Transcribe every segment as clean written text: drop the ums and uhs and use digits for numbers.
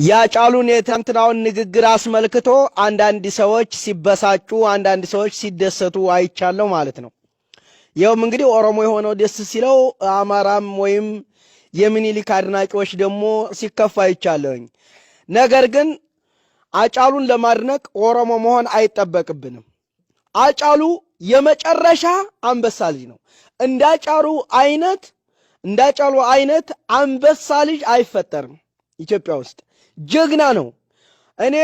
ያጫሉን የትናንትናውን ንግግር አስመልክቶ አንዳንድ ሰዎች ሲበሳጩ አንዳንድ ሰዎች ሲደሰቱ አይቻለው ማለት ነው። ይኸውም እንግዲህ ኦሮሞ የሆነው ደስ ሲለው አማራም ወይም የሚኒሊክ አድናቂዎች ደግሞ ሲከፋ አይቻለውኝ። ነገር ግን አጫሉን ለማድነቅ ኦሮሞ መሆን አይጠበቅብንም። አጫሉ የመጨረሻ አንበሳ ልጅ ነው። እንዳጫሉ አይነት አንበሳ ልጅ አይፈጠርም ኢትዮጵያ ውስጥ። ጀግና ነው። እኔ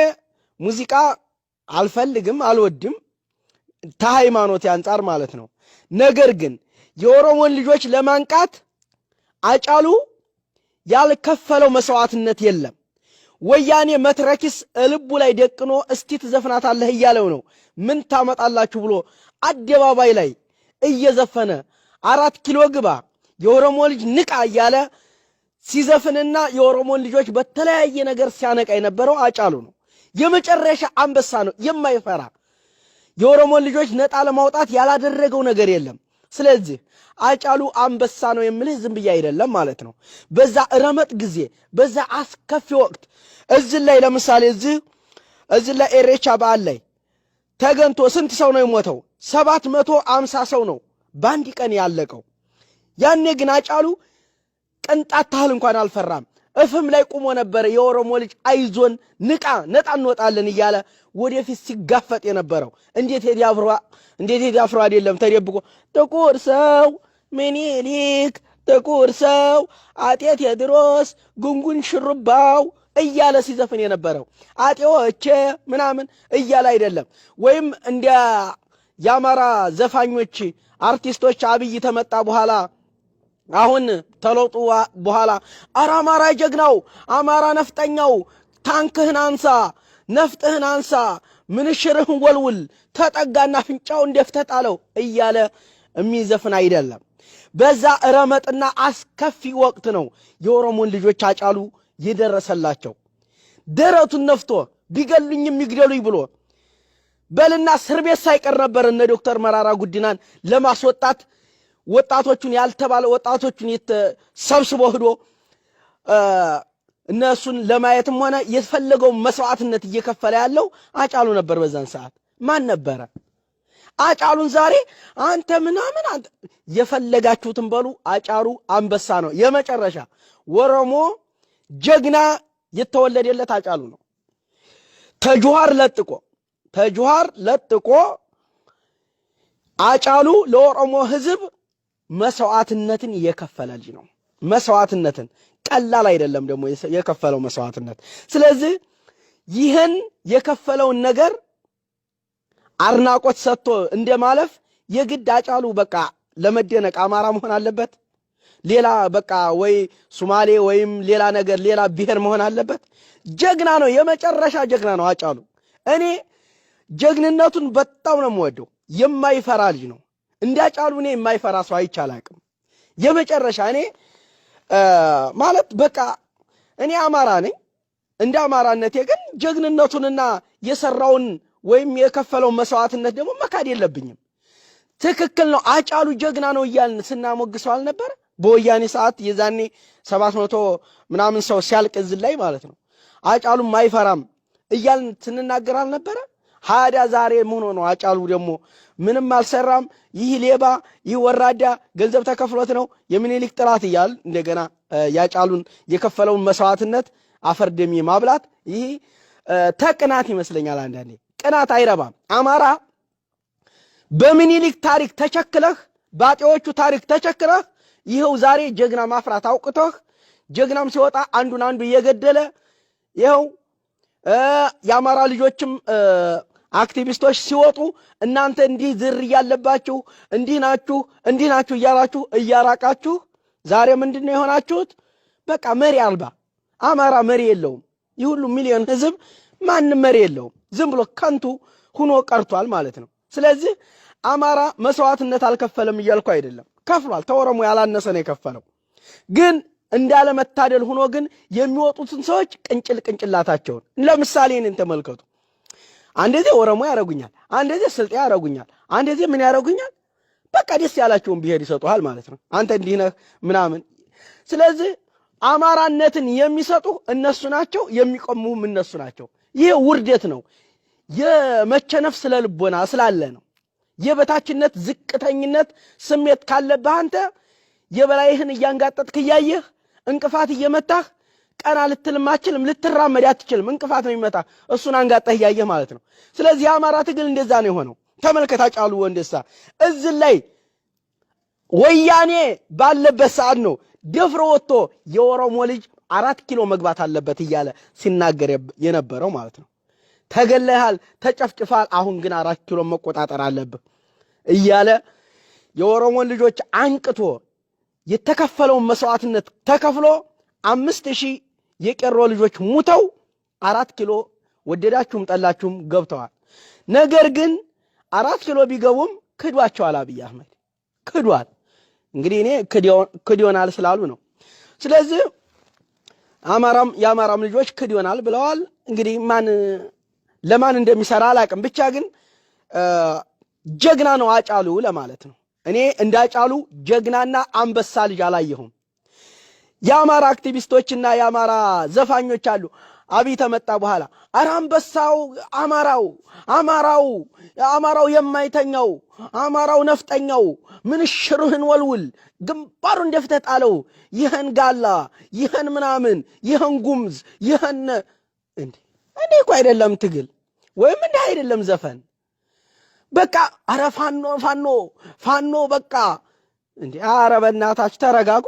ሙዚቃ አልፈልግም አልወድም ከሃይማኖት አንፃር ማለት ነው። ነገር ግን የኦሮሞን ልጆች ለማንቃት አጫሉ ያልከፈለው መስዋዕትነት የለም። ወያኔ መትረኪስ ልቡ ላይ ደቅኖ እስቲ ትዘፍናታለህ እያለው ነው። ምን ታመጣላችሁ ብሎ አደባባይ ላይ እየዘፈነ 4 ኪሎ ግባ የኦሮሞ ልጅ ንቃ እያለ ሲዘፍንና የኦሮሞን ልጆች በተለያየ ነገር ሲያነቃ የነበረው አጫሉ ነው። የመጨረሻ አንበሳ ነው፣ የማይፈራ የኦሮሞን ልጆች ነጣ ለማውጣት ያላደረገው ነገር የለም። ስለዚህ አጫሉ አንበሳ ነው የምልህ ዝም ብዬ አይደለም ማለት ነው። በዛ ረመጥ ጊዜ በዛ አስከፊ ወቅት እዚህ ላይ ለምሳሌ እዚህ ላይ ኤሬቻ በዓል ላይ ተገንቶ ስንት ሰው ነው የሞተው? 750 ሰው ነው በአንድ ቀን ያለቀው። ያኔ ግን አጫሉ ቅንጣት ታህል እንኳን አልፈራም። እፍም ላይ ቆሞ ነበር። የኦሮሞ ልጅ አይዞን ንቃ ነጣ እንወጣለን እያለ ወደፊት ሲጋፈጥ የነበረው እንዴት ሄዲ አፍሮ አይደለም ተደብቆ ጥቁር ሰው ምኒልክ ጥቁር ሰው አጤ ቴዎድሮስ ጉንጉን ሽሩባው እያለ ሲዘፍን የነበረው አጤዎች ምናምን እያለ አይደለም። ወይም እንደ ያማራ ዘፋኞች አርቲስቶች አብይ ተመጣ በኋላ አሁን ተለውጡ በኋላ አማራ ጀግናው አማራ ነፍጠኛው ታንክህን አንሳ ነፍጥህን አንሳ ምንሽርህን ወልውል ተጠጋና ፍንጫው እንደፍተጣለው እያለ የሚዘፍን አይደለም። በዛ ረመጥና አስከፊ ወቅት ነው የኦሮሞን ልጆች አጫሉ ይደረሰላቸው። ደረቱን ነፍቶ ቢገሉኝም ይግደሉኝ ብሎ በልና እስር ቤት ሳይቀር ነበር እነ ዶክተር መራራ ጉዲናን ለማስወጣት ወጣቶቹን ያልተባለ ወጣቶቹን ሰብስቦ ሄዶ እነሱን ለማየትም ሆነ የፈለገው መስዋዕትነት እየከፈለ ያለው አጫሉ ነበር። በዛን ሰዓት ማን ነበረ? አጫሉን ዛሬ አንተ ምናምን አንተ የፈለጋችሁትን በሉ። አጫሉ አንበሳ ነው የመጨረሻ ኦሮሞ ጀግና የተወለደለት አጫሉ ነው። ተጁሃር ለጥቆ አጫሉ ለኦሮሞ ህዝብ መስዋዕትነትን የከፈለ ልጅ ነው። መስዋዕትነትን ቀላል አይደለም ደግሞ የከፈለው መስዋዕትነት። ስለዚህ ይህን የከፈለውን ነገር አድናቆት ሰጥቶ እንደማለፍ የግድ አጫሉ በቃ ለመደነቅ አማራ መሆን አለበት? ሌላ በቃ ወይ ሶማሌ ወይም ሌላ ነገር ሌላ ብሔር መሆን አለበት? ጀግና ነው፣ የመጨረሻ ጀግና ነው አጫሉ። እኔ ጀግንነቱን በጣም ነው የምወደው። የማይፈራ ልጅ ነው። እንዳጫሉ እኔ የማይፈራ ሰው አይቻላቅም። የመጨረሻ እኔ ማለት በቃ እኔ አማራ ነኝ። እንደ አማራነቴ ግን ጀግንነቱንና የሰራውን ወይም የከፈለው መስዋዕትነት ደግሞ መካድ የለብኝም። ትክክል ነው። አጫሉ ጀግና ነው እያልን ስናሞግሰው አልነበረ? በወያኔ ሰዓት የዛኔ 700 ምናምን ሰው ሲያልቅ እዚህ ላይ ማለት ነው አጫሉም አይፈራም እያልን ስንናገር አልነበረ? ሃዳ ዛሬ ምን ሆኖ አጫሉ ደግሞ ምንም አልሰራም፣ ይህ ሌባ፣ ይህ ወራዳ ገንዘብ ተከፍሎት ነው የሚኒሊክ ጥላት እያል እንደገና ያጫሉን የከፈለውን መስዋዕትነት አፈር ደም ማብላት ይህ ተቅናት ይመስለኛል። አንዳንዴ ቅናት አይረባም። አማራ በሚኒሊክ ታሪክ ተቸክለህ ባጤዎቹ ታሪክ ተቸክለህ ይሄው ዛሬ ጀግና ማፍራት አውቅቶህ ጀግናም ሲወጣ አንዱን አንዱ እየገደለ ይሄው የአማራ ልጆችም አክቲቪስቶች ሲወጡ እናንተ እንዲህ ዝር ያለባችሁ እንዲህ ናችሁ እያላችሁ እያራቃችሁ ዛሬ ምንድነው የሆናችሁት? በቃ መሪ አልባ አማራ መሪ የለውም። ይህ ሁሉ ሚሊዮን ህዝብ ማንም መሪ የለውም። ዝም ብሎ ከንቱ ሁኖ ቀርቷል ማለት ነው። ስለዚህ አማራ መስዋዕትነት አልከፈለም እያልኩ አይደለም፣ ከፍሏል። ተኦሮሞ ያላነሰ ነው የከፈለው። ግን እንዳለ መታደል ሆኖ ግን የሚወጡትን ሰዎች ቅንጭላታቸውን ለምሳሌ እኔን ተመልከቱ። አንዴ ኦሮሞ ያረጉኛል፣ አንዴ ስልጤ ያረጉኛል፣ አንዴ ምን ያረጉኛል? በቃ ደስ ያላቸውን ብሄር ይሰጡሃል ማለት ነው። አንተ እንዲህ ነህ ምናምን። ስለዚህ አማራነትን የሚሰጡ እነሱ ናቸው፣ የሚቆሙም እነሱ ናቸው። ይሄ ውርደት ነው። የመቸነፍ ስለልቦና ስላለ ነው። የበታችነት ዝቅተኝነት ስሜት ካለብህ አንተ የበላይህን እያንጋጠጥክ እያየህ እንቅፋት እየመታህ ቀና ልትልም አትችልም፣ ልትራመድ አትችልም። እንቅፋት ነው የሚመታህ፣ እሱን አንጋጠህ እያየህ ማለት ነው። ስለዚህ የአማራ ትግል እንደዛ ነው የሆነው። ተመልከት ሃጫሉ ሁንዴሳ እዚህ ላይ ወያኔ ባለበት ሰዓት ነው ደፍሮ ወጥቶ የኦሮሞ ልጅ 4 ኪሎ መግባት አለበት እያለ ሲናገር የነበረው ማለት ነው። ተገለሃል፣ ተጨፍጭፋል፣ አሁን ግን 4 ኪሎ መቆጣጠር አለበት እያለ የኦሮሞን ልጆች አንቅቶ የተከፈለውን መስዋዕትነት ተከፍሎ 5000 የቄሮ ልጆች ሙተው 4 ኪሎ ወደዳችሁም ጠላችሁም ገብተዋል። ነገር ግን 4 ኪሎ ቢገቡም ክዷቸዋል። አብይ አህመድ ክዷል። እንግዲህ እኔ ክዶናል ስላሉ ነው። ስለዚህ የአማራም ልጆች ክዶናል ብለዋል። እንግዲህ ለማን እንደሚሰራ አላቅም። ብቻ ግን ጀግና ነው ሃጫሉ ለማለት ነው። እኔ እንዳጫሉ ጀግናና አንበሳ ልጅ አላየሁም። የአማራ አክቲቪስቶችና የአማራ ዘፋኞች አሉ። አብይ ተመጣ በኋላ አረ አንበሳው አማራው የማይተኛው አማራው ነፍጠኛው ምንሽሩህን ወልውል ግንባሩ እንደፍተህ ጣለው፣ ይህን ጋላ ይህን ምናምን ይህን ጉምዝ ይህን እንዴ እኮ አይደለም ትግል ወይም እንዴ አይደለም ዘፈን። በቃ አረ ፋኖ በቃ እንዴ አረ በእናታችሁ ተረጋጉ።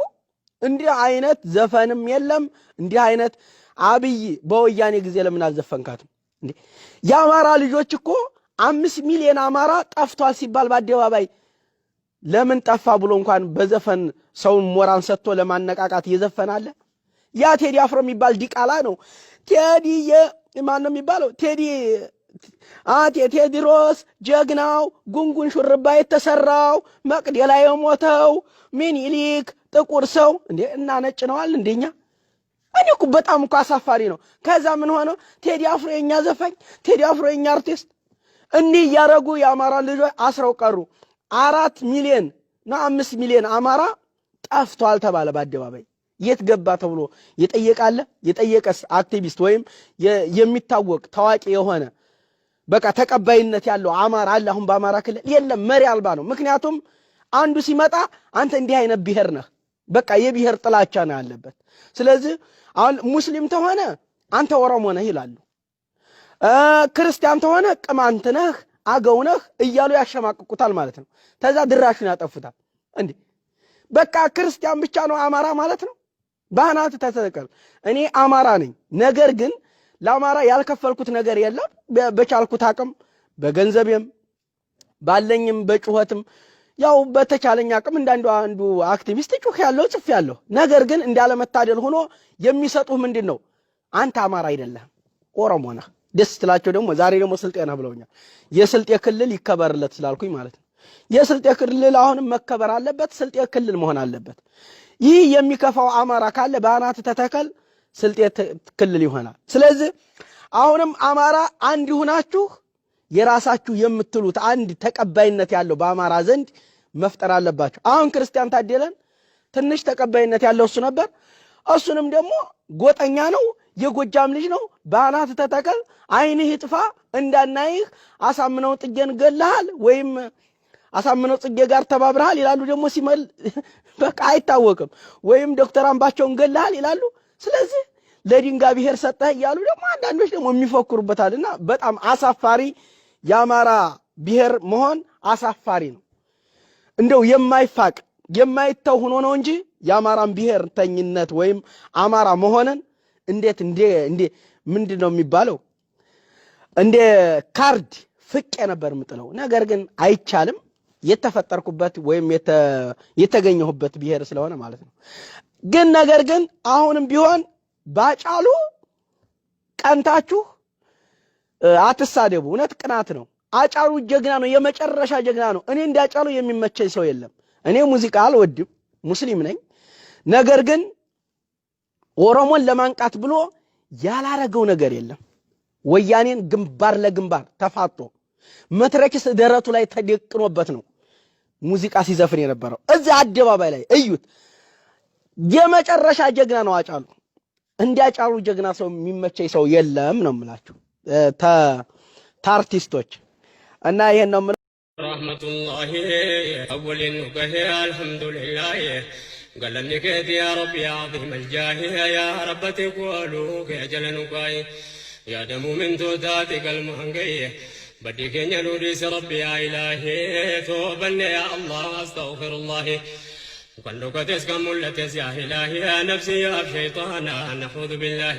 እንዲህ አይነት ዘፈንም የለም። እንዲህ አይነት አብይ በወያኔ ጊዜ ለምን አልዘፈንካትም እንዴ? የአማራ ልጆች እኮ 5 ሚሊዮን አማራ ጠፍቷል ሲባል በአደባባይ ለምን ጠፋ ብሎ እንኳን በዘፈን ሰውን ሞራን ሰጥቶ ለማነቃቃት እየዘፈናለ። ያ ቴዲ አፍሮ የሚባል ዲቃላ ነው። ማን ነው የሚባለው? ቴዎድሮስ ጀግናው ጉንጉን ሹርባ የተሰራው መቅደላ የሞተው ሚኒሊክ ጥቁር ሰው እንዴ እና ነጭ ነዋል እንደኛ። እኔ እኮ በጣም እኮ አሳፋሪ ነው። ከዛ ምን ሆነ? ቴዲ አፍሮ የኛ ዘፋኝ፣ ቴዲ አፍሮ የኛ አርቲስት እንዲህ ያረጉ የአማራ ልጆች አስረው ቀሩ። 4 ሚሊዮን እና 5 ሚሊዮን አማራ ጠፍቷል ተባለ በአደባባይ። የት ገባ ተብሎ የጠየቀስ አክቲቪስት ወይም የሚታወቅ ታዋቂ የሆነ በቃ ተቀባይነት ያለው አማራ አለ አሁን በአማራ ክልል? የለም፣ መሪ አልባ ነው። ምክንያቱም አንዱ ሲመጣ አንተ እንዲህ አይነት ብሔር ነህ፣ በቃ የብሔር ጥላቻ ነው ያለበት። ስለዚህ አሁን ሙስሊም ተሆነ አንተ ኦሮሞ ነህ ይላሉ፣ ክርስቲያን ተሆነ ቅማንት ነህ አገው ነህ እያሉ ያሸማቅቁታል ማለት ነው። ተዛ ድራሹን ያጠፉታል። እንዴ በቃ ክርስቲያን ብቻ ነው አማራ ማለት ነው? ባህናት ተተከል። እኔ አማራ ነኝ፣ ነገር ግን ለአማራ ያልከፈልኩት ነገር የለም። በቻልኩት አቅም በገንዘቤም ባለኝም በጩኸትም ያው በተቻለኝ አቅም አንዱ አክቲቪስት ጩኸ ያለው ጽፍ ያለው። ነገር ግን እንዳለመታደል ሆኖ የሚሰጡህ ምንድነው? አንተ አማራ አይደለህም ኦሮሞ ነህ። ደስ ትላቸው ደግሞ ዛሬ ደግሞ ስልጤ ነህ ብለውኛል። የስልጤ ክልል ይከበርለት ስላልኩኝ ማለት ነው። የስልጤ ክልል አሁንም መከበር አለበት፣ ስልጤ ክልል መሆን አለበት። ይህ የሚከፋው አማራ ካለ በአናት ተተከል፣ ስልጤ ክልል ይሆናል። ስለዚህ አሁንም አማራ አንድ ይሁናችሁ የራሳችሁ የምትሉት አንድ ተቀባይነት ያለው በአማራ ዘንድ መፍጠር አለባችሁ። አሁን ክርስቲያን ታደለን ትንሽ ተቀባይነት ያለው እሱ ነበር። እሱንም ደግሞ ጎጠኛ ነው፣ የጎጃም ልጅ ነው። በአናት ተተከል፣ አይንህ ይጥፋ እንዳናይህ፣ አሳምነው ጽጌን ገለሃል ወይም አሳምነው ጽጌ ጋር ተባብረሃል ይላሉ። ደግሞ ሲመል በቃ አይታወቅም። ወይም ዶክተር አምባቸውን ገለሃል ይላሉ። ስለዚህ ለድንጋ ብሔር ሰጠህ እያሉ ደግሞ አንዳንዶች ደግሞ የሚፎክሩበታልና በጣም አሳፋሪ የአማራ ብሔር መሆን አሳፋሪ ነው። እንደው የማይፋቅ የማይተው ሆኖ ነው እንጂ የአማራን ብሔርተኝነት ወይም አማራ መሆንን እንዴት ምንድነው የሚባለው? እንደ ካርድ ፍቄ ነበር የምጥለው። ነገር ግን አይቻልም። የተፈጠርኩበት ወይም የተገኘሁበት ብሔር ስለሆነ ማለት ነው። ግን ነገር ግን አሁንም ቢሆን ባጫሉ ቀንታችሁ አትሳደቡ። እውነት ቅናት ነው። አጫሉ ጀግና ነው፣ የመጨረሻ ጀግና ነው። እኔ እንዳጫሉ የሚመቸኝ ሰው የለም። እኔ ሙዚቃ አልወድም፣ ሙስሊም ነኝ። ነገር ግን ኦሮሞን ለማንቃት ብሎ ያላረገው ነገር የለም። ወያኔን ግንባር ለግንባር ተፋጦ መትረኪስ ደረቱ ላይ ተደቅኖበት ነው ሙዚቃ ሲዘፍን የነበረው። እዚህ አደባባይ ላይ እዩት። የመጨረሻ ጀግና ነው አጫሉ። እንዲያጫሉ ጀግና ሰው የሚመቸኝ ሰው የለም ነው የምላችሁ ታርቲስቶች እና ይሄን ነው ረህመቱላሂ አወሊን ወገህ አልሐምዱሊላህ قالني كيف يا ربي عظيم الجاه يا ربتي قولوك يا جلنوكاي يا دم من توتاتك المهنقية بديك نوريس ربي يا إلهي توبني يا الله أستغفر الله قالوك تسكن ملتس يا إلهي يا نفسي يا شيطانا نحوذ بالله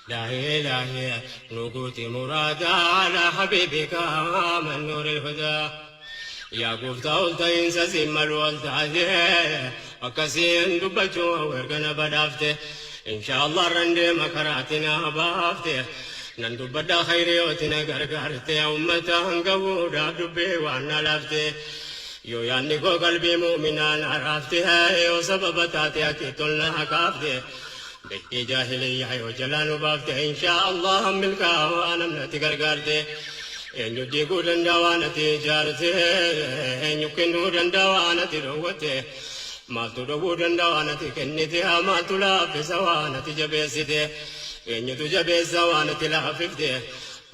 إلهي إلهي نقوتي مرادا على حبيبك من نور الهدى يا قفتا ولتين سسيم الولد عزيه وكسين دبتو ورقنا بدافته إن شاء الله رندي مكراتنا بافته نندو بدا خيري وتنا قرقرته أمتا هنقودا دبي وانا لافته يو يعني قو قلبي مؤمنا عرفته يو سببتاتي أكيدنا حكافته بكي جاهلية يو جلان بافته إن شاء الله ملكا وانا منتي قرقرته إن يديكو دندوانتي جارته إن يكنو دندوانتي روته ما تدو دندوانتي كنتها ما تلافي سوانتي جبسته إن يتجبس سوانتي لاففته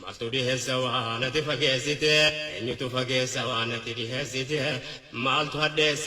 ما تديه سوانتي فقسته إن يتفقس سوانتي ديهسته ما تهدس